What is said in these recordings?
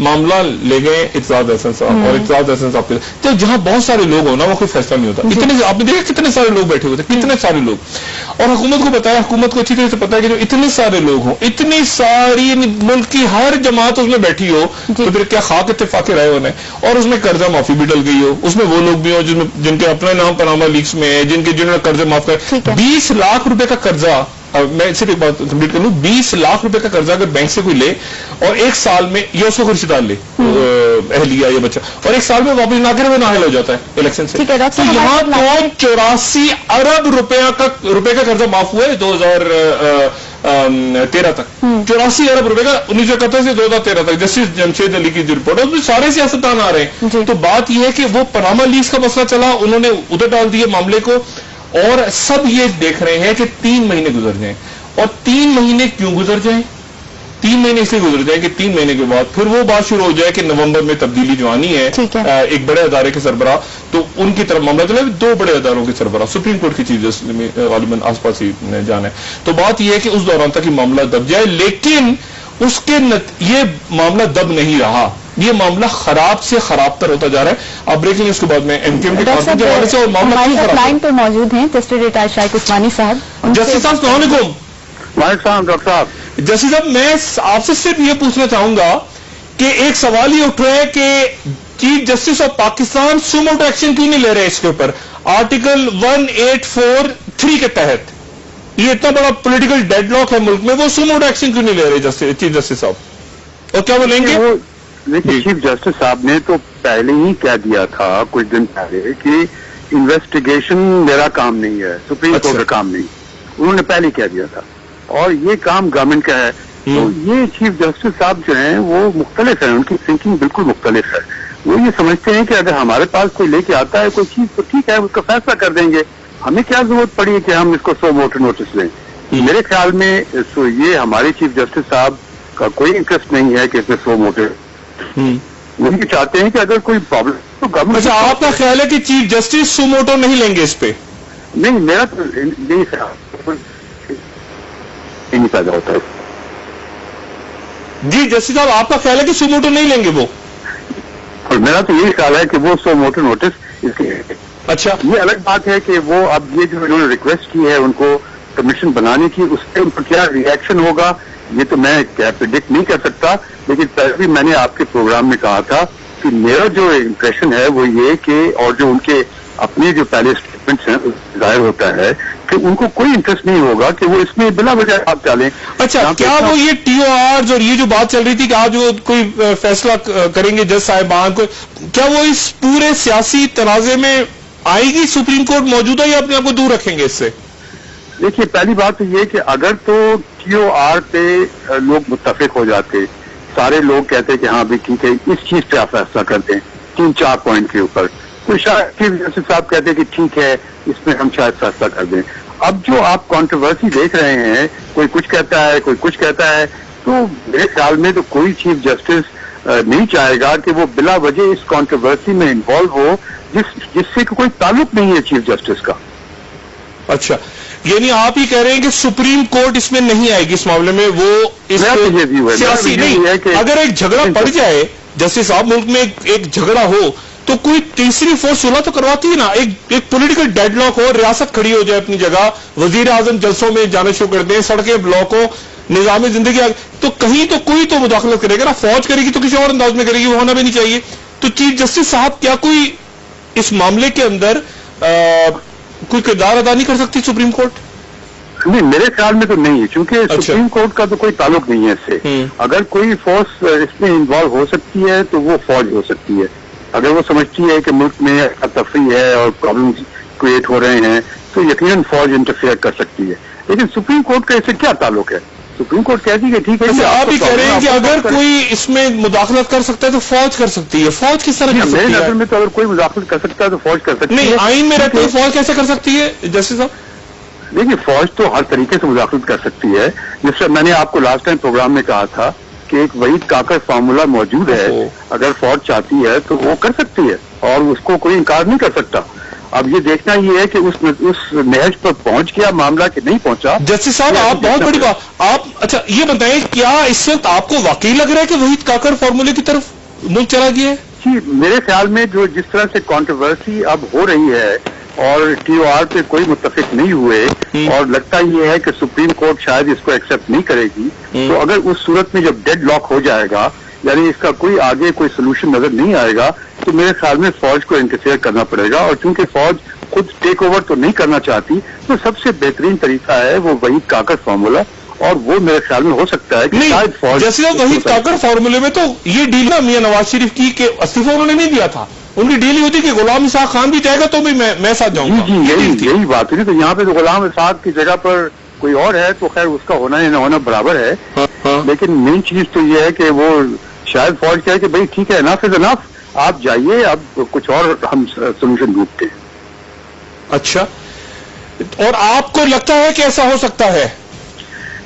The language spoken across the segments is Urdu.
معاملہ لے گئے اتزاد احسن صاحب اور اتزاد احسن صاحب کے تو جہاں بہت سارے لوگ ہو نا وہ کوئی فیصلہ نہیں ہوتا. اتنے آپ نے دیکھا کتنے سارے لوگ بیٹھے ہوئے تھے, کتنے سارے لوگ, اور حکومت کو بتایا, حکومت کو اچھی طرح سے پتا ہے کہ جو اتنے سارے لوگ ہوں, اتنی ساری ملک کی ہر جماعت اس میں بیٹھی ہو تو پھر کیا خاک اتفاق رائے ہونے, اور اس میں قرضہ معافی بھی ڈل گئی ہو, اس میں وہ لوگ بھی ہوں جن کے اپنے نام پاناما لیکس میں ہیں, جنہوں نے قرضے معاف کر 20 لاکھ روپے کا قرضہ. میں صرف ایک بات کمپلیٹ کر لوں, 20 لاکھ روپے کا قرضہ اگر بینک سے کوئی لے اور ایک سال میں یا اس کو رشتہ دار لے اہلیہ یا بچہ, اور ایک سال میں واپس نہ کرے وہ نااہل ہو جاتا ہے الیکشن سے, تو یہاں تو 84 ارب روپے کا قرضہ معاف ہوا ہے 2013 تک, 84 ارب روپے کا 1971 سے 2013 تک. جسٹس جمشید علی کی جو رپورٹ ہے اس میں سارے سیاستدان آ رہے ہیں. تو بات یہ ہے کہ وہ پاناما لیکس کا مسئلہ چلا, انہوں نے ادھر ڈال دیے معاملے کو, اور سب یہ دیکھ رہے ہیں کہ 3 مہینے گزر جائیں. اور 3 مہینے کیوں گزر جائیں؟ 3 مہینے اس لیے گزر جائیں کہ 3 مہینے کے بعد پھر وہ بات شروع ہو جائے کہ نومبر میں تبدیلی جو آنی ہے ایک بڑے ادارے کے سربراہ, تو ان کی طرف معاملہ چلا 2 بڑے اداروں کے سربراہ, سپریم کورٹ کی چیف جسٹس میں غالباً آس پاس ہی جانا ہے. تو بات یہ ہے کہ اس دوران تک یہ معاملہ دب جائے, لیکن اس کے یہ معاملہ دب نہیں رہا, یہ معاملہ خراب سے خراب تر ہوتا جا رہا ہے. آپ بریکنگ نیوز کے بعد میں ایم کیو ایم کے حوالے سے اور معاملہ لائن پہ موجود ہیں جسٹس ریٹائرڈ شائق عثمانی صاحب. جسٹس صاحب السلام علیکم. وعلیکم السلام ڈاکٹر صاحب. جسٹس صاحب میں آپ سے صرف یہ پوچھنا چاہوں گا کہ ایک سوال یہ اٹھ رہا ہے کہ chief justice of Pakistan suo motu action کیوں نہیں لے رہے اس کے اوپر آرٹیکل 1843 کے تحت؟ یہ اتنا بڑا پولیٹیکل ڈیڈ لاک ہے ملک میں, وہ سوموٹو ایکشن کیوں نہیں لے رہے چیف جسٹس صاحب, اور کیا وہ لیں گے؟ لیکن چیف جسٹس صاحب نے تو پہلے ہی کہہ دیا تھا کچھ دن پہلے کہ انویسٹیگیشن میرا کام نہیں ہے, سپریم کورٹ کا کام نہیں, انہوں نے پہلے کہہ دیا تھا, اور یہ کام گورنمنٹ کا ہے. تو یہ چیف جسٹس صاحب جو ہیں وہ مختلف ہیں, ان کی تھنکنگ بالکل مختلف ہے. وہ یہ سمجھتے ہیں کہ اگر ہمارے پاس کوئی لے کے آتا ہے کوئی چیز تو ٹھیک ہے, اس کا فیصلہ کر دیں گے, ہمیں کیا ضرورت پڑی ہے کہ ہم اس کو سو موٹر نوٹس لیں. میرے خیال میں یہ ہمارے چیف جسٹس صاحب کا کوئی انٹرسٹ نہیں ہے کہ اس میں سو موٹر, وہ یہ چاہتے ہیں کہ اگر کوئی پرابلم تو گورنمنٹ. اچھا, آپ کا خیال ہے کہ چیف جسٹس سوموٹو نہیں لیں گے اس پہ؟ نہیں, میرا تو نہیں خیال نہیں پیدا ہوتا ہے. جی جسٹس صاحب, آپ کا خیال ہے کہ سوموٹو نہیں لیں گے وہ؟ اور میرا تو یہی خیال ہے کہ وہ سو موٹر نوٹس اس کے. اچھا, یہ الگ بات ہے کہ وہ اب یہ جو انہوں نے ریکویسٹ کی ہے ان کو کمیشن بنانے کی, اس پہ ان پر کیا ریئیکشن ہوگا یہ تو میں پریڈکٹ نہیں کر سکتا. لیکن پہلے بھی میں نے آپ کے پروگرام میں کہا تھا کہ میرا جو امپریشن ہے وہ یہ کہ, اور جو ان کے اپنے جو پہلے اسٹیٹمنٹس ہیں ظاہر ہوتا ہے کہ ان کو کوئی انٹرسٹ نہیں ہوگا کہ وہ اس میں بلا وجہ آپ چالیں. اچھا, کیا وہ یہ ٹی او آر اور یہ جو بات چل رہی تھی کہ آج وہ کوئی فیصلہ کریں گے جج صاحبان کو, کیا وہ اس پورے سیاسی تنازع میں آئے گی سپریم کورٹ موجود ہے یا اپنے آپ کو دور رکھیں گے اس سے؟ دیکھیے, پہلی بات تو یہ کہ اگر تو ٹی او آر پہ لوگ متفق ہو جاتے, سارے لوگ کہتے کہ ہاں بھی ٹھیک ہے اس چیز پہ آپ فیصلہ کرتے ہیں 3-4 پوائنٹ کے اوپر, تو شاید چیف جسٹس صاحب کہتے کہ ٹھیک ہے اس میں ہم شاید فیصلہ کر دیں. اب جو آپ کانٹروورسی دیکھ رہے ہیں, کوئی کچھ کہتا ہے کوئی کچھ کہتا ہے, تو میرے خیال میں تو کوئی چیف جسٹس نہیں چاہے گا کہ وہ بلا وجہ اس کانٹروورسی میں انوالو ہو جس سے کوئی تعلق نہیں ہے چیف جسٹس کا. اچھا, یعنی آپ ہی کہہ رہے ہیں کہ سپریم کورٹ اس میں نہیں آئے گی اس معاملے میں, وہ اس سیاسی نہیں, اگر ایک جھگڑا پڑ جائے جیسے صاحب ملک میں ایک جھگڑا ہو تو کوئی تیسری فورس صلح تو کرواتی ہے نا, ایک پولیٹیکل ڈیڈ لاک ہو, ریاست کھڑی ہو جائے اپنی جگہ, وزیر اعظم جلسوں میں جانا شروع کر دیں, سڑکیں بلاک ہو, نظام زندگی, تو کہیں تو کوئی تو مداخلت کرے گا نا, فوج کرے گی تو کسی اور انداز میں کرے گی, وہ ہونا بھی نہیں چاہیے. تو چیف جسٹس صاحب کیا کوئی اس معاملے کے اندر کوئی کردار ادا نہیں کر سکتی سپریم کورٹ؟ نہیں, میرے خیال میں تو نہیں ہے, کیونکہ سپریم کورٹ کا تو کوئی تعلق نہیں ہے اس سے. اگر کوئی فورس اس میں انوالو ہو سکتی ہے تو وہ فوج ہو سکتی ہے. اگر وہ سمجھتی ہے کہ ملک میں تفریح ہے اور پرابلم کریٹ ہو رہے ہیں تو یقیناً فوج انٹرفیئر کر سکتی ہے. لیکن سپریم کورٹ کا اس سے کیا تعلق ہے؟ سپریم کورٹ کہتی ہے کہ ٹھیک ہے. آپ ہی کہہ رہے ہیں کہ اگر کوئی اس میں مداخلت کر سکتا ہے تو فوج کر سکتی ہے. فوج کس طرح کر سکتی ہے؟ میرے نظر میں تو اگر کوئی مداخلت کر سکتا ہے تو فوج کر سکتی ہے. نہیں, آئین میں رہتے ہوئے فوج کیسے کر سکتی ہے جسٹس صاحب؟ دیکھیے, فوج تو ہر طریقے سے مداخلت کر سکتی ہے. جس سے میں نے آپ کو لاسٹ ٹائم پروگرام میں کہا تھا کہ ایک وحید کاکر فارمولا موجود ہے, اگر فوج چاہتی ہے تو وہ کر سکتی ہے اور اس کو کوئی انکار نہیں کر سکتا. اب یہ دیکھنا یہ ہے کہ اس نہج پر پہنچ گیا معاملہ کہ نہیں پہنچا. جسٹس صاحب آپ بہت بڑی بات آپ اچھا یہ بتائیں کیا اس وقت آپ کو واقعی لگ رہا ہے کہ وحید کاکڑ فارمولے کی طرف ملک چلا گیا ہے؟ جی میرے خیال میں جو جس طرح سے کنٹروورسی اب ہو رہی ہے اور ٹی او آر پہ کوئی متفق نہیں ہوئے اور لگتا یہ ہے کہ سپریم کورٹ شاید اس کو ایکسپٹ نہیں کرے گی, تو اگر اس صورت میں جب ڈیڈ لاک ہو جائے گا یعنی اس کا کوئی آگے کوئی سولوشن نظر نہیں آئے گا تو میرے خیال میں فوج کو انٹرفیئر کرنا پڑے گا. اور چونکہ فوج خود ٹیک اوور تو نہیں کرنا چاہتی تو سب سے بہترین طریقہ ہے وہ وحید کاکڑ فارمولا, اور وہ میرے خیال میں ہو سکتا ہے کہ شاید فوج جیسے وحید کاکڑ فارمولے میں تو یہ ڈیل نا میاں نواز شریف کی کہ استعفی انہوں نے نہیں دیا تھا, ان کی ڈیل ہوتی کہ غلام اسحاق خان بھی جائے گا تو بھی میں ساتھ جاؤں گا. جی یہی بات ہے. تو یہاں پہ تو غلام اسحاق کی جگہ پر کوئی اور ہے تو خیر اس کا ہونا یا نہ ہونا برابر ہے, لیکن مین چیز تو یہ ہے کہ وہ شاید فوج کہے کہ بھائی ٹھیک ہے انف از انف, آپ جائیے اب کچھ اور ہم سولوشن ڈھونڈتے ہیں. اچھا اور آپ کو لگتا ہے کہ ایسا ہو سکتا ہے؟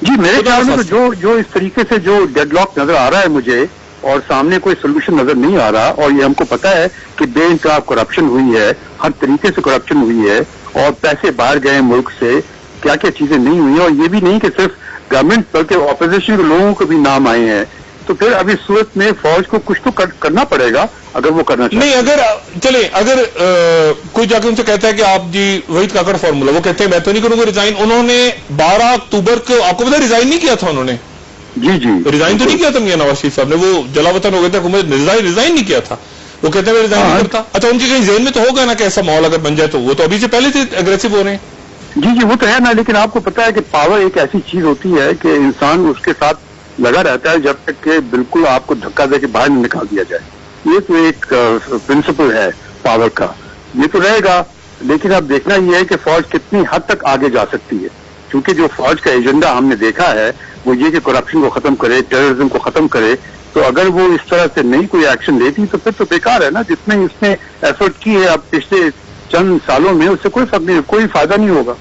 جی میرے خیال میں تو جو اس طریقے سے جو ڈیڈ لاک نظر آ رہا ہے مجھے اور سامنے کوئی سولوشن نظر نہیں آ رہا, اور یہ ہم کو پتا ہے کہ بے انتہا کرپشن ہوئی ہے, ہر طریقے سے کرپشن ہوئی ہے اور پیسے باہر گئے ملک سے, کیا کیا چیزیں نہیں ہوئی ہیں, اور یہ بھی نہیں کہ صرف گورنمنٹ بلکہ اپوزیشن کے لوگوں کو بھی نام آئے ہیں. تو پھر اب اس صورت میں فوج کو کچھ تو کرنا پڑے گا اگر وہ کرنا چاہتے نہیں. اگر چلے اگر کوئی جا کے ان سے کہتا ہے کہ آپ جی وحید کاکڑ فارمولا, وہ کہتے ہیں میں تو نہیں کروں گا ریزائن. انہوں نے 12 اکتوبر کو آپ کو پتا ریزائن نہیں کیا تھا انہوں نے. جی ریزائن تو نہیں کیا تھا میاں نواز شریف صاحب نے, وہ جلا وطن ہو گئے تھے حکومت, ریزائن نہیں کیا تھا. وہ کہتے ہیں میں ریزائن نہیں کرتا. اچھا ان کے کہیں ذہن میں تو ہوگا نا کہ ایسا ماحول اگر بن جائے تو وہ تو ابھی سے پہلے سے اگریسو ہو رہے ہیں. جی وہ تو ہے نا, لیکن آپ کو پتا ہے کہ پاور ایک ایسی چیز ہوتی ہے کہ انسان اس کے ساتھ لگا رہتا ہے جب تک کہ بالکل آپ کو دھکا دے کے باہر نکال دیا جائے. یہ تو ایک پرنسپل ہے پاور کا, یہ تو رہے گا. لیکن اب دیکھنا یہ ہے کہ فوج کتنی حد تک آگے جا سکتی ہے, کیونکہ جو فوج کا ایجنڈا ہم نے دیکھا ہے وہ یہ کہ کرپشن کو ختم کرے, ٹیررزم کو ختم کرے. تو اگر وہ اس طرح سے نہیں کوئی ایکشن لیتی تو پھر تو بیکار ہے نا. جتنے اس نے ایفرٹ کی ہے اب پچھلے چند سالوں میں, اس سے کوئی فرق نہیں, کوئی فائدہ نہیں ہوگا.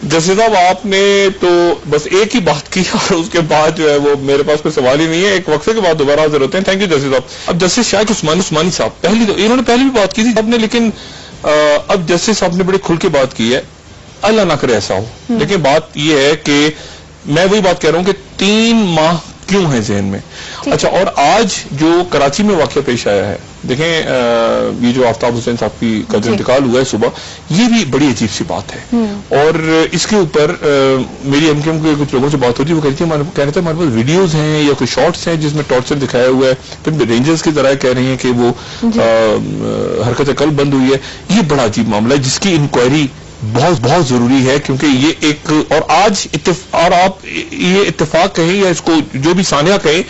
جسٹس صاحب آپ نے تو بس ایک ہی بات کی اور اس کے بعد جو ہے وہ میرے پاس کوئی سوال ہی نہیں ہے, ایک وقفے کے بعد دوبارہ حاضر ہوتے ہیں. تھینک یو جسٹس صاحب. اب جسٹس شاہد عثمانی صاحب انہوں نے پہلے بھی بات کی تھی آپ نے, لیکن اب جسٹس صاحب نے بڑے کھل کے بات کی ہے. اللہ نہ کرے ایسا ہو, لیکن بات یہ ہے کہ میں وہی بات کہہ رہا ہوں کہ 3 ماہ کیوں ہیں ذہن میں. اچھا اور آج جو کراچی میں واقعہ پیش آیا ہے, دیکھیں یہ جو آفتاب حسین صاحب کا جو انتقال ہوا ہے صبح, یہ بھی بڑی عجیب سی بات ہے. اور اس کے اوپر میری ایم کیو ایم کے کچھ لوگوں سے بات ہوتی ہے, وہ کہتے ہیں ہمارے پاس ویڈیوز ہیں یا کوئی شارٹس ہیں جس میں ٹارچر دکھایا ہوا ہے. پھر رینجرز کے ذرائع کہہ رہی ہیں کہ وہ حرکت کل بند ہوئی ہے. یہ بڑا عجیب معاملہ ہے جس کی انکوائری بہت بہت ضروری ہے, کیونکہ یہ ایک اور آج اور آپ یہ اتفاق کہیں یا اس کو جو بھی ثانیہ کہیں,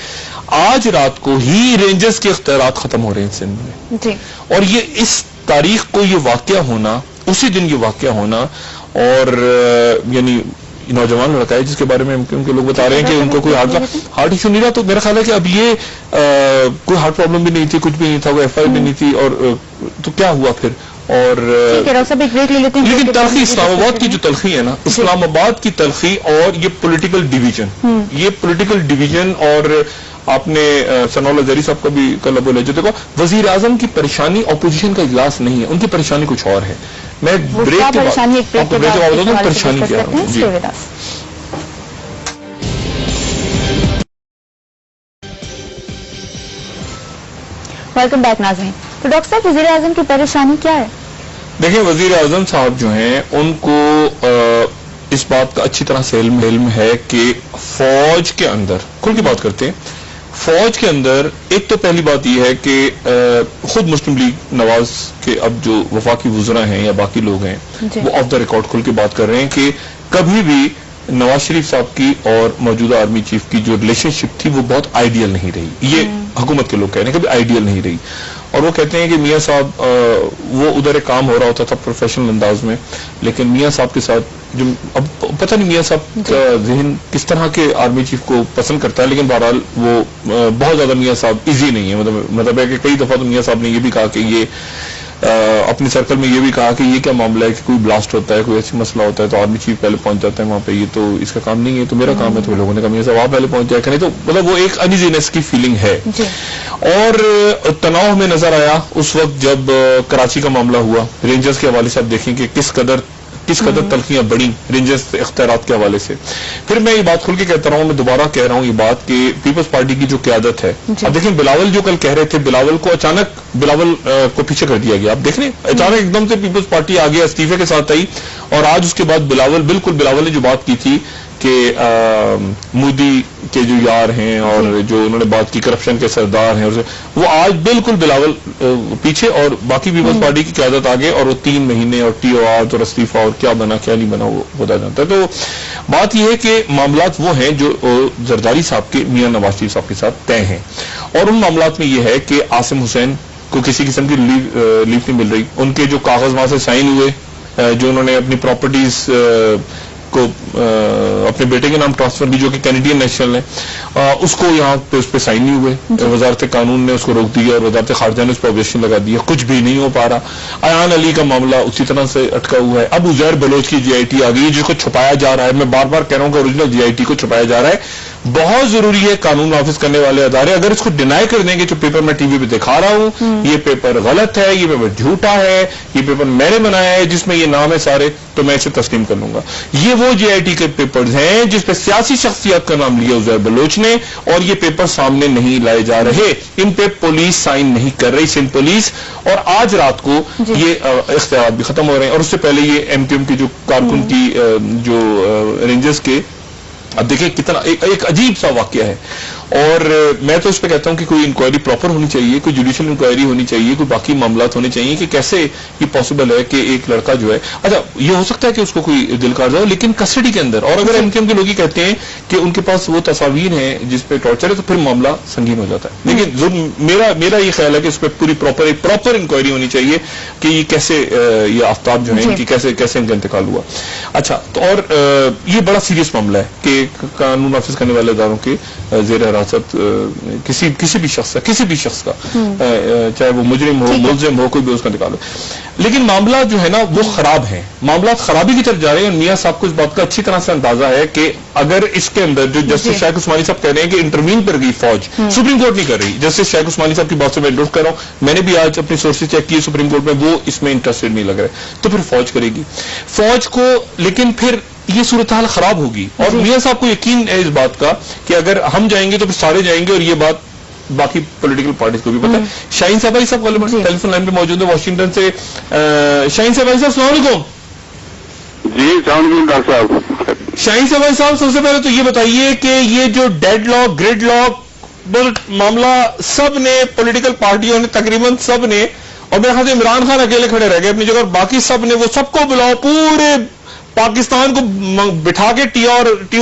آج رات کو ہی رینجرز کے اختیارات ختم ہو رہے ہیں سندھ میں جی. اور یہ اس تاریخ کو یہ واقعہ ہونا, اسی دن یہ واقعہ ہونا, اور یعنی نوجوان لڑکا ہے جس کے بارے میں ان کے لوگ بتا رہے ہیں کہ ان کو کوئی ہارٹ ایشو نہیں رہا. تو میرا خیال ہے کہ اب یہ کوئی ہارٹ پرابلم بھی نہیں تھی, کچھ بھی نہیں تھا, کوئی ایف آئی بھی نہیں تھی, اور تو کیا ہوا پھر. اور لیکن تلخی اسلام آباد کی جو تلخی ہے نا, اسلام آباد کی تلخی اور یہ پولیٹیکل ڈویژن, اور آپ نے ثناء اللہ زہری صاحب کا بھی کل ابو لہجہ دیکھو, وزیر اعظم کی پریشانی اپوزیشن کا اجلاس نہیں ہے, ان کی پریشانی کچھ اور ہے. میں بریک کے بعد پریشانی کیا ہوں جی. ویلکم بیک ناظرین. تو ڈاکٹر صاحب وزیر اعظم کی پریشانی کیا ہے؟ دیکھیں وزیر اعظم صاحب جو ہیں ان کو اس بات کا اچھی طرح سے علم ہے کہ فوج کے اندر, کھل کی بات کرتے ہیں, فوج کے اندر ایک تو پہلی بات یہ ہے کہ خود مسلم لیگ نواز کے اب جو وفاقی وزراء ہیں یا باقی لوگ ہیں وہ آف دا ریکارڈ کھل کے بات کر رہے ہیں کہ کبھی بھی نواز شریف صاحب کی اور موجودہ آرمی چیف کی جو ریلیشن شپ تھی وہ بہت آئیڈیل نہیں رہی. یہ حکومت کے لوگ کہہ رہے ہیں کہ آئیڈیل نہیں رہی. اور وہ کہتے ہیں کہ میاں صاحب وہ ادھر ایک کام ہو رہا ہوتا تھا پروفیشنل انداز میں, لیکن میاں صاحب کے ساتھ جو اب پتہ نہیں میاں صاحب کا ذہن کس طرح کے آرمی چیف کو پسند کرتا ہے, لیکن بہرحال وہ بہت زیادہ میاں صاحب ایزی نہیں ہے. مطلب ہے کہ کئی دفعہ تو میاں صاحب نے یہ بھی کہا کہ یہ اپنے سرکل میں یہ بھی کہا کہ یہ کیا معاملہ ہے کہ کوئی بلاسٹ ہوتا ہے، کوئی ایسی مسئلہ ہوتا ہے تو آرمی چیف پہلے پہنچ جاتا ہے وہاں پہ، یہ تو اس کا کام نہیں ہے، تو میرا کام ہے. تو لوگوں نے کہا میاں صاحب آپ پہلے پہنچ جائے کریں. تو مطلب وہ ایک انیزینس کی فیلنگ ہے. اور تناؤ ہمیں نظر آیا اس وقت جب کراچی کا معاملہ ہوا. رینجرز کے حوالے سے آپ دیکھیں کہ کس قدر تلخیاں بڑی رینجرز اختیارات کے حوالے سے. پھر میں یہ بات کھل کے کہتا رہا ہوں، میں دوبارہ کہہ رہا ہوں یہ بات کہ پیپلز پارٹی کی جو قیادت ہے، اب دیکھیں بلاول جو کل کہہ رہے تھے، بلاول کو اچانک بلاول کو پیچھے کر دیا گیا. آپ دیکھ رہے ہیں اچانک ایک دم سے پیپلز پارٹی آگے استعفے کے ساتھ آئی، اور آج اس کے بعد بلاول نے جو بات کی تھی کہ مودی کے جو یار ہیں اور جو انہوں نے بات کی کرپشن کے سردار ہیں، وہ آج بالکل بلاول پیچھے اور باقی پیپلز پارٹی کی قیادت آگے، اور وہ 3 مہینے اور ٹی او آر اور استعفیٰ اور کیا بنا کیا نہیں بنا وہ خدا جانتا ہے. تو بات یہ ہے کہ معاملات وہ ہیں جو زرداری صاحب کے میاں نواز شریف صاحب کے ساتھ طے ہیں، اور ان معاملات میں یہ ہے کہ عاصم حسین کو کسی قسم کی لیف نہیں مل رہی. ان کے جو کاغذ وہاں سے سائن ہوئے، جو انہوں نے اپنی پراپرٹیز کو اپنے بیٹے کے نام ٹرانسفر کی جو کہ کینیڈین نیشنل ہے، اس کو یہاں پہ اس پہ سائن نہیں ہوئے. وزارت قانون نے اس کو روک دیا اور وزارت خارجہ نے اس پہ آبجیکشن لگا دیا. کچھ بھی نہیں ہو پا رہا. ایان علی کا معاملہ اسی طرح سے اٹکا ہوا ہے. اب عزیر بلوچ کی جی آئی ٹی آ گئی جس کو چھپایا جا رہا ہے. میں بار بار کہہ رہا ہوں کہ اوریجنل جی آئی ٹی کو چھپایا جا رہا ہے. بہت ضروری ہے قانون نافذ کرنے والے ادارے اگر اس کو ڈینائی کر دیں گے، جو پیپر میں ٹی وی پہ دکھا رہا ہوں یہ پیپر غلط ہے، یہ پیپر جھوٹا ہے، یہ پیپر میں نے بنایا ہے جس میں یہ نام ہے سارے، تو میں اسے تسلیم کر لوں گا. یہ وہ جی آئی ٹی کے پیپرز ہیں جس پہ سیاسی شخصیت کا نام لیا عزیر بلوچ نے، اور یہ پیپر سامنے نہیں لائے جا رہے. ان پہ پولیس سائن نہیں کر رہی، سندھ پولیس. اور آج رات کو یہ اختیارات بھی ختم ہو رہے ہیں. اور اس سے پہلے یہ ایم کیو ایم کی جو کارکن کی جو رینجرز کے، اب دیکھیں کتنا ایک عجیب سا واقعہ ہے. اور میں تو اس پہ کہتا ہوں کہ کوئی انکوائری پراپر ہونی چاہیے، کوئی جوڈیشل انکوائری ہونی چاہیے، کوئی باقی معاملات ہونے چاہیے کہ کیسے یہ پاسبل ہے کہ ایک لڑکا جو ہے، اچھا یہ ہو سکتا ہے کہ اس کو کوئی دل کار جائے لیکن کسٹڈی کے اندر. اور اگر ایم کے لوگ ہی کہتے ہیں کہ ان کے پاس وہ تصاویر ہیں جس پہ ٹارچر ہے تو پھر معاملہ سنگین ہو جاتا ہے. لیکن میرا یہ خیال ہے کہ اس پہ پوری پراپر انکوائری ہونی چاہیے کہ یہ کیسے یہ آفتاب جو ہیں کیسے ان کا انتقال ہوا. اچھا تو اور یہ بڑا سیریس معاملہ ہے کہ قانون نافذ کرنے والے اداروں کے زیر حراست کسی بھی شخص کا چاہے وہ مجرم ہو، ملزم ہو، کوئی بھی اس کا انتقال ہو. لیکن معاملات جو ہے نا وہ خراب ہیں، معاملات خرابی کی طرف جا رہے ہیں. میاں صاحب کو اس بات کا اچھی طرح سے اندازہ ہے کہ اگر اس کے اندر جو جسٹس شیخ عثمانی صاحب کہہ رہے ہیں کہ انٹرمین پر گئی فوج، سپریم کورٹ نہیں کر رہی. جسٹس شیخ عثمانی صاحب کی بات سے میں انڈورس کر رہا ہوں، میں نے بھی آج اپنی سورسز چیک کی سپریم کورٹ میں، وہ اس میں انٹرسٹڈ نہیں لگ رہے. تو پھر فوج کرے گی فوج کو، لیکن پھر یہ صورتحال خراب ہوگی. اور میاں صاحب کو یقین ہے اس بات کا کہ اگر ہم جائیں گے تو پھر سارے جائیں گے، اور یہ بات باقی پولیٹیکل پارٹیز کو بھی پتا ہے. شاہین صاحب صاحب ٹیلی فون لائن پہ موجود ہے واشنگٹن سے. شاہین صاحب السلام علیکم. جی السلام علیکم ڈاکٹر صاحب. شاہین صاحب سب سے پہلے تو یہ بتائیے کہ یہ جو ڈیڈ لاک گریڈ لاک معاملہ سب نے پولیٹیکل پارٹیوں نے تقریباً سب نے، اور میرے خیال سے عمران خان اکیلے کھڑے رہ گئے اپنی جگہ، اور باقی سب نے، وہ سب کو بلاؤ، پورے پاکستان کو بٹھا کے ٹی او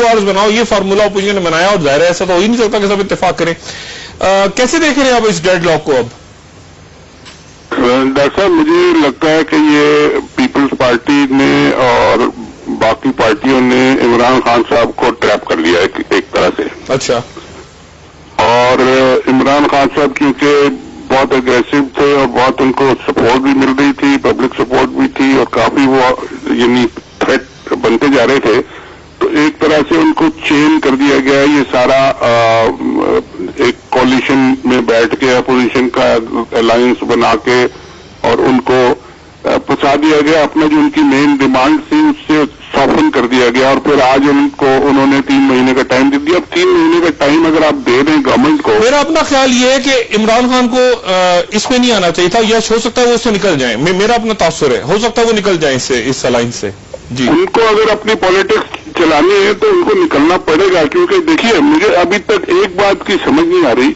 آرز بناؤ، یہ فارمولا اپوزیشن نے بنایا. اور ظاہر ہے ایسا تو ہو ہی نہیں سکتا کہ سب اتفاق کریں. کیسے دیکھ رہے ہیں آپ اس ڈیڈ لاک کو؟ اب ڈاکٹر صاحب مجھے لگتا ہے کہ یہ پیپلز پارٹی نے اور باقی پارٹیوں نے عمران خان صاحب کو ٹریپ کر لیا ایک طرح سے. اچھا. اور عمران خان صاحب کیونکہ بہت اگریسو تھے اور بہت ان کو سپورٹ بھی مل رہی تھی، پبلک سپورٹ بھی تھی، اور کافی وہ یعنی تھریٹ بنتے جا رہے تھے، تو ایک طرح سے ان کو چین کر دیا گیا. یہ سارا ایک کولیشن میں بیٹھ کے اپوزیشن کا الائنس بنا کے اور ان کو پھنسا دیا گیا. اپنا جو ان کی مین ڈیمانڈ تھی اس سے سافن کر دیا گیا، اور پھر آج انہوں نے 3 مہینے کا ٹائم دے دیا. اب 3 مہینے کا ٹائم اگر آپ دے دیں گورنمنٹ کو، میرا اپنا خیال یہ ہے کہ عمران خان کو اس میں نہیں آنا چاہیے تھا، یا ہو سکتا ہے وہ اس سے نکل جائیں. میرا اپنا تاثر ہے، ہو سکتا ہے وہ نکل جائیں اس الائنس سے. جی ان کو اگر اپنی پالیٹکس چلانی ہے تو ان کو نکلنا پڑے گا. کیونکہ دیکھیے مجھے ابھی تک ایک بات کی سمجھ نہیں آ رہی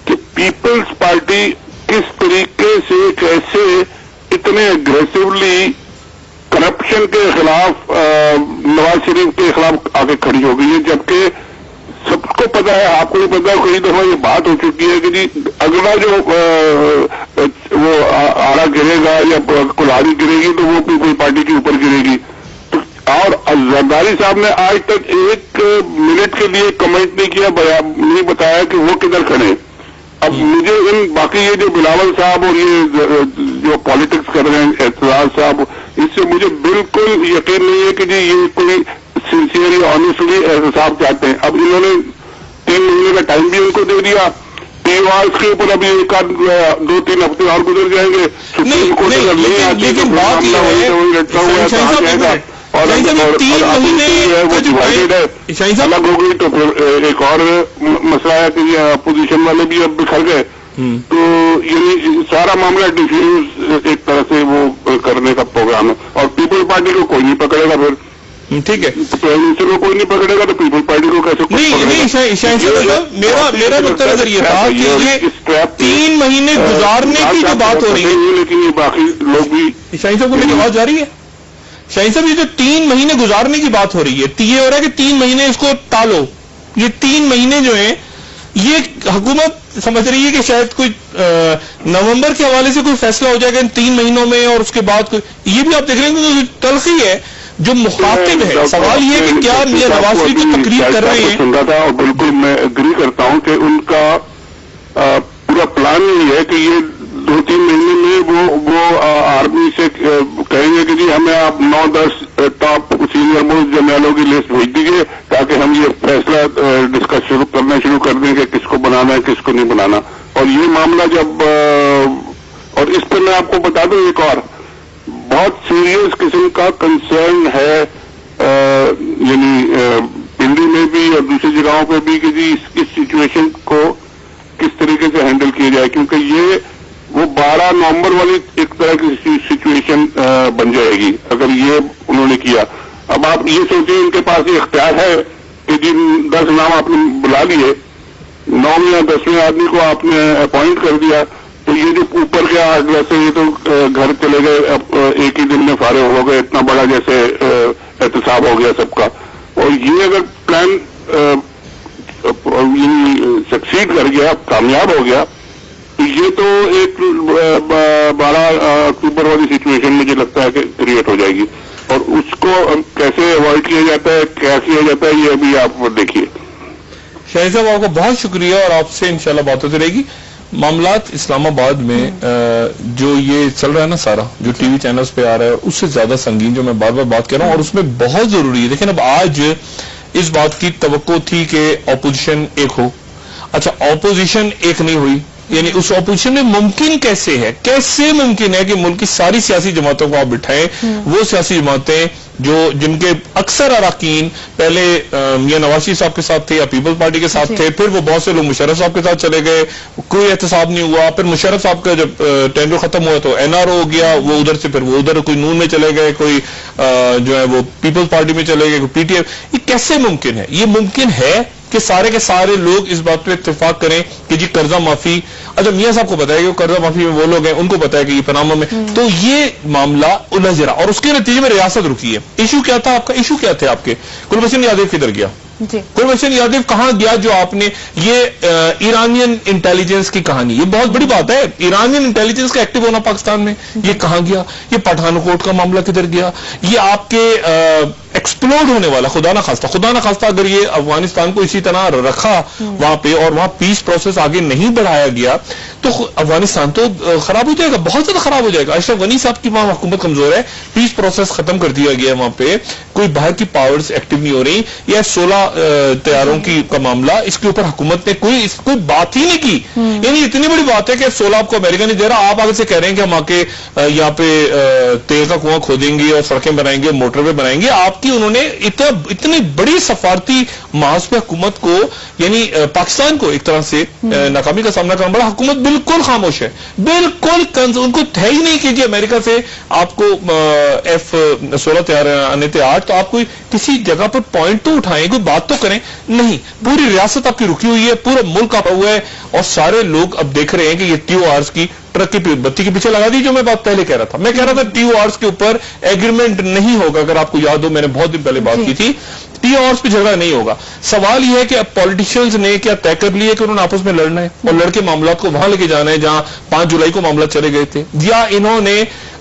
کہ پیپلز پارٹی کس طریقے سے کیسے اتنے اگریسولی کرپشن کے خلاف نواز شریف کے خلاف آگے کھڑی ہو گئی ہے، جبکہ سب کو پتا ہے، آپ کو بھی پتا ہے، کئی دفعہ یہ بات ہو چکی ہے کہ جی اگلا جو وہ آرا گرے گا یا کلہاڑی گرے گی تو وہ پیپل پارٹی کے اوپر گرے گی. اور زرداری صاحب نے آج تک 1 منٹ کے لیے کمنٹ نہیں کیا، نہیں بتایا کہ وہ کدھر کھڑے. اب مجھے ان باقی یہ جو بلاول صاحب اور یہ جو پالیٹکس کر رہے ہیں اعتراض صاحب، اس سے مجھے بالکل یقین نہیں ہے کہ جی یہ کوئی سنسیئرلی آنےسٹلی احتساب چاہتے ہیں. اب انہوں نے 3 مہینے کا ٹائم بھی ان کو دے دیا. TORs کے اوپر ابھی 2-3 ہفتے اور گزر جائیں گے. سپریم کورٹ اگر نہیں آتی تو معاملہ وہی لٹکا ہوا ہے کہاں جائے گا. اور الگ ہو گئی تو پھر ایک اور مسئلہ ہے کہ یہ اپوزیشن والے بھی اب بکھر گئے. تو یعنی سارا معاملہ ڈیفیوز ایک طرح سے وہ کرنے کا پروگرام ہے. اور پیپل پارٹی کو کوئی نہیں پکڑے گا. پھر ٹھیک ہے پرائم منسٹر کو کوئی نہیں پکڑے گا تو پیپل پارٹی کو کیسے میرا نقطہ نظر یہ تھا کہ یہ 3 مہینے گزارنے کی جو بات ہو رہی ہے، لیکن یہ باقی لوگ بھی شاہین صاحب کو میری آواز جا رہی ہے؟ شاہین صاحب یہ جو 3 مہینے گزارنے کی بات ہو رہی ہے، یہ ہو رہا ہے کہ 3 مہینے اس کو ٹالو. یہ 3 مہینے جو ہیں یہ حکومت سمجھ رہی ہے کہ شاید کوئی نومبر کے حوالے سے کوئی فیصلہ ہو جائے گا ان 3 مہینوں میں، اور اس کے بعد کوئی یہ بھی آپ دیکھ رہے ہیں کہ تلخی ہے جو مخاطب ہے. سوال یہ ہے کہ کیا میاں نواز شریف جو تقریر کر رہے ہیں، سن رہا تھا اور بالکل میں اگری کرتا ہوں کہ ان کا پورا پلان یہ ہے کہ یہ 2-3 مہینے میں وہ آرمی سے کہیں گے کہ جی ہمیں آپ 9-10 ٹاپ سینئر موسٹ جرنیلوں کی لسٹ بھیج دیجیے تاکہ ہم یہ فیصلہ ڈسکس کرنا شروع کر دیں کہ کس کو بنانا ہے کس کو نہیں بنانا. اور یہ معاملہ جب اور اس پہ میں آپ کو بتا دوں ایک اور بہت سیریس قسم کا کنسرن ہے یعنی پنڈی میں بھی اور دوسری جگہوں پہ بھی کہ جی اس سچویشن کو کس طریقے سے ہینڈل کیا جائے، کیونکہ یہ وہ 12 نومبر والی ایک طرح کی سچویشن بن جائے گی اگر یہ انہوں نے کیا. اب آپ یہ سوچیں ان کے پاس یہ اختیار ہے کہ جن 10 نام آپ نے بلا لیے، 9 یا 10ویں آدمی کو آپ نے اپوائنٹ کر دیا، تو یہ جو اوپر کے جیسے یہ تو گھر چلے گئے اب ایک ہی دن میں فارغ ہو گئے، اتنا بڑا جیسے احتساب ہو گیا سب کا. اور یہ اگر پلان سکسیڈ کر گیا، کامیاب ہو گیا، تو یہ تو ایک 12 اکتوبر والی سچویشن مجھے لگتا ہے کہ کریٹ ہو جائے گی. اور اس کو کیسے اوائڈ کیا جاتا ہے، کیا کیا جاتا ہے، یہ ابھی آپ دیکھیے. شاہین صاحب آپ کا بہت شکریہ اور آپ سے انشاءاللہ بات ہوتی رہے گی. معاملات اسلام آباد میں جو یہ چل رہا ہے نا سارا جو ٹی وی چینلز پہ آ رہا ہے اس سے زیادہ سنگین جو میں بار بار بات کر رہا ہوں، اور اس میں بہت ضروری ہے. دیکھیں اب آج اس بات کی توقع تھی کہ اپوزیشن ایک ہو. اچھا اپوزیشن ایک نہیں ہوئی، یعنی اس اپوزیشن میں ممکن کیسے ممکن ہے کہ ملک کی ساری سیاسی جماعتوں کو آپ بٹھائیں، وہ سیاسی جماعتیں جن کے اکثر اراکین پہلے میاں نواز شریف صاحب کے ساتھ تھے یا پیپل پارٹی کے ساتھ تھے، پھر وہ بہت سے لوگ مشرف صاحب کے ساتھ چلے گئے، کوئی احتساب نہیں ہوا. پھر مشرف صاحب کا جب ٹینڈر ختم ہوا تو NRO ہو گیا، وہ ادھر سے پھر وہ ادھر کوئی نون میں چلے گئے، کوئی جو ہے وہ پیپل پارٹی میں چلے گئے، کوئی PTF. یہ کیسے ممکن ہے؟ یہ ممکن ہے کہ سارے کے سارے لوگ اس بات پہ اتفاق کریں کہ جی قرضہ معافی. اچھا میاں صاحب کو پتا ہے کہ قرضہ معافی میں وہ لوگ ہیں، ان کو پتا ہے کہ یہ پاناما میں، تو یہ معاملہ الجھ رہا اور اس کے نتیجے میں ریاست رکی ہے. ایشو کیا تھا آپ کا؟ ایشو کیا تھے آپ کے؟ کلبھوشن یادو کدھر گیا؟ کلبھوشن یادو کہاں گیا جو آپ نے یہ ایرانین انٹیلیجنس کی کہانی، یہ بہت بڑی بات ہے، ایرانین انٹیلیجنس کا ایکٹیو ہونا پاکستان میں، یہ کہاں گیا؟ یہ پٹھان کوٹ کا معاملہ کدھر گیا؟ یہ آپ کے ایکسپلوڈ ہونے والا خدا نہ خواستہ اگر یہ افغانستان کو اسی طرح رکھا وہاں پہ اور وہاں پیس پروسیس آگے نہیں بڑھایا گیا تو افغانستان تو خراب ہو جائے گا، بہت زیادہ خراب ہو جائے گا. اشرف غنی صاحب کی وہاں حکومت کمزور ہے، پیس پروسیس ختم کر دیا گیا، وہاں پہ کوئی باہر کی پاورز ایکٹیو نہیں ہو رہی. یہ 16 طیاروں کی کا معاملہ، اس کے اوپر حکومت نے کوئی بات ہی نہیں کی. یعنی اتنی بڑی بات ہے کہ 16 آپ کو امریکہ نہیں دے رہا، آپ آگے سے کہہ رہے ہیں کہ ہم آ کے یہاں پہ تیل کا کنواں کھودیں گے اور سڑکیں بنائیں گے، موٹر وے بنائیں گے. آپ کی انہوں نے اتنی بڑی سفارتی محاذ پہ حکومت کو یعنی پاکستان کو ایک طرح سے ناکامی کا سامنا کرنا پڑا. حکومت بالکل خاموش ہے، بالکل ان کو ہے ہی نہیں کہ جی امریکہ سے آپ کو F-16 تیار آنے تھے 8 تو آپ کوئی کسی جگہ پر پوائنٹ تو اٹھائیں، کوئی بات تو کریں. نہیں، پوری ریاست آپ کی رکی ہوئی ہے، پورا ملک آپ ہوا ہے اور سارے لوگ اب دیکھ رہے ہیں کہ یہ TORs کی ٹرک کی بتی کے پیچھے لگا دی. جو میں بات پہلے کہہ رہا تھا، میں کہہ رہا تھا TORs کے اوپر ایگریمنٹ نہیں ہوگا. اگر آپ کو یاد ہو میں نے بہت دن پہلے بات کی تھی، TORs پہ جھگڑا نہیں ہوگا. سوال یہ ہے کہ اب پولیٹیشینز نے کیا طے کر لیے کہ انہوں نے آپس میں لڑنا ہے اور لڑ کے معاملات کو وہاں لے کے جانا ہے جہاں 5 جولائی کو معاملات چلے گئے تھے، یا انہوں نے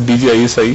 DGISI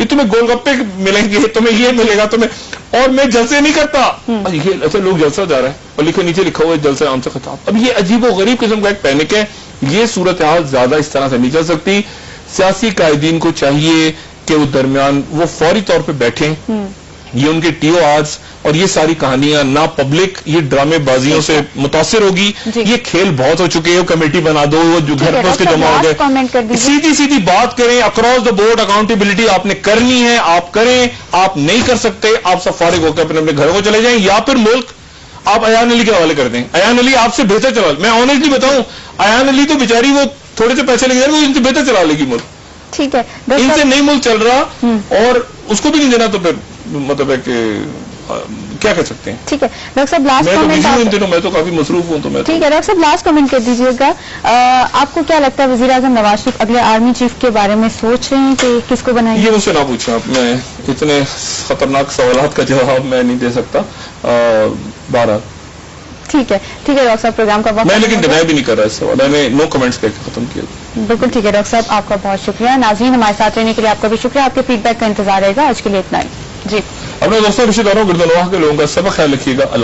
یہ تمہیں گول گپے ملیں گے، تمہیں یہ ملے گا، تمہیں، اور میں جلسے نہیں کرتا. یہ ایسے لوگ جلسہ جا رہے ہیں اور لکھے نیچے لکھا ہوا ہے جلسہ عام سے خطاب. اب یہ عجیب و غریب قسم کا ایک پینک ہے. یہ صورتحال زیادہ اس طرح سے نہیں چل سکتی. سیاسی قائدین کو چاہیے کہ وہ درمیان وہ فوری طور پہ بیٹھیں. یہ ان کے ٹی او آرز اور یہ ساری کہانیاں نہ پبلک یہ ڈرامے بازیوں سے متاثر ہوگی. یہ کھیل بہت ہو چکے ہیں. کمیٹی بنا دو، وہ جو گھر پر اس کے جمع ہو گئے. سیدھی سیدھی بات کریں، اکراس دا بورڈ اکاؤنٹیبلٹی آپ نے کرنی ہے، آپ کریں. آپ نہیں کر سکتے، آپ سب فارغ ہو کے اپنے اپنے گھروں کو چلے جائیں، یا پھر ملک آپ ایان علی کے حوالے کر دیں. ایان علی آپ سے بہتر چلا، میں آنیسٹلی بتاؤں، ایان علی تو بیچاری وہ تھوڑے سے پیسے لے گئے، وہ ان سے بہتر چلا لے گی ملک. ٹھیک ہے، ان سے نہیں ملک چل رہا اور اس کو بھی نہیں دینا، تو پھر مطلب ہے کہ کیا کہہ سکتے ہیں. ٹھیک ہے ڈاکٹر صاحب، لاسٹ کمنٹ. میں تو کافی مصروف ہوں. تو میں ٹھیک ہے ڈاکٹر صاحب، لاسٹ کمنٹ کر دیجیے گا. آپ کو کیا لگتا ہے وزیر اعظم نواز شریف اگلے آرمی چیف کے بارے میں سوچ رہے ہیں کہ کس کو بنائیں گے؟ یہ مجھ سے نہ پوچھیں آپ، میں اتنے خطرناک سوالات کا جواب میں نہیں دے سکتا. بہرحال ٹھیک ہے ڈاکٹر صاحب، پروگرام کا وقت میں لیکن ڈینائی بھی نہیں کر رہا اس سوال، میں نے نو کمنٹس کہہ کے ختم کیا. بالکل ٹھیک ہے ڈاکٹر صاحب، آپ کا بہت شکریہ. ناظرین، ہمارے ساتھ رہنے کے لیے آپ کا بھی شکریہ. آپ کے فیڈ بیک کا انتظار رہے گا. آج کے لیے اتنا ہی. جی، اپنے دوستوں رشتہ داروں گردنواہ کے لوگوں کا سب خیال رکھیے گا. اللہ